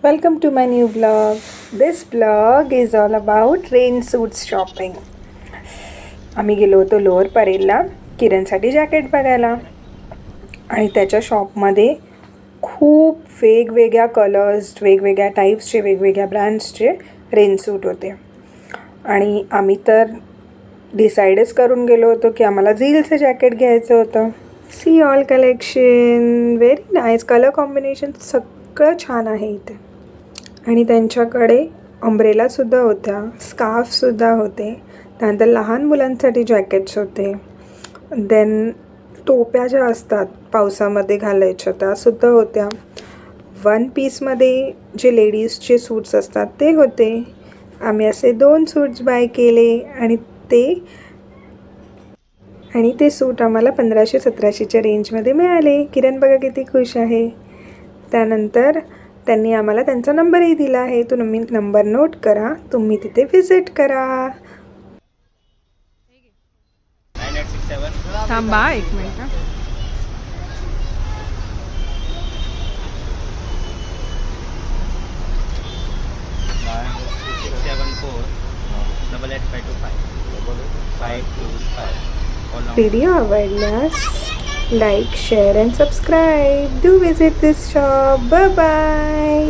Welcome to my new vlog. This vlog is all about rain suits shopping. आम्ही गेलो होतो lower परेलला किरणसाठी jacket बघायला आणि त्याच्या शॉपमध्ये खूप वेगवेगळ्या कलर्स, वेगवेगळ्या टाईप्सचे, वेगवेगळ्या ब्रँड्सचे रेन सूट होते. आणि आम्ही तर डिसाईडच करून गेलो होतो की आम्हाला झीलचं जॅकेट घ्यायचं होतं. See all collection, very nice colour combination, सगळं छान आहे इथे. आणि त्यांच्याकडे अम्ब्रेलासुद्धा होत्या, स्कार्फसुद्धा होते. त्यानंतर लहान मुलांसाठी जॅकेट्स होते. देन टोप्या ज्या असतात पावसामध्ये घालायच्या त्यासुद्धा होत्या. वन पीसमध्ये जे लेडीजचे सूट्स असतात ते होते. आम्ही असे 2 सूट्स बाय केले आणि ते सूट आम्हाला 1500-1700च्या रेंजमध्ये मिळाले. किरण बघा किती खुश आहे. त्यानंतर त्यांनी आम्हाला त्यांचा नंबरही दिला आहे. तुम्ही नंबर नोट करा, तुम्ही तिथे व्हिजिट करा. थांबा एक मिनिट. व्हिडिओ आवडल्यास like, share and subscribe. Do visit this shop. Bye bye.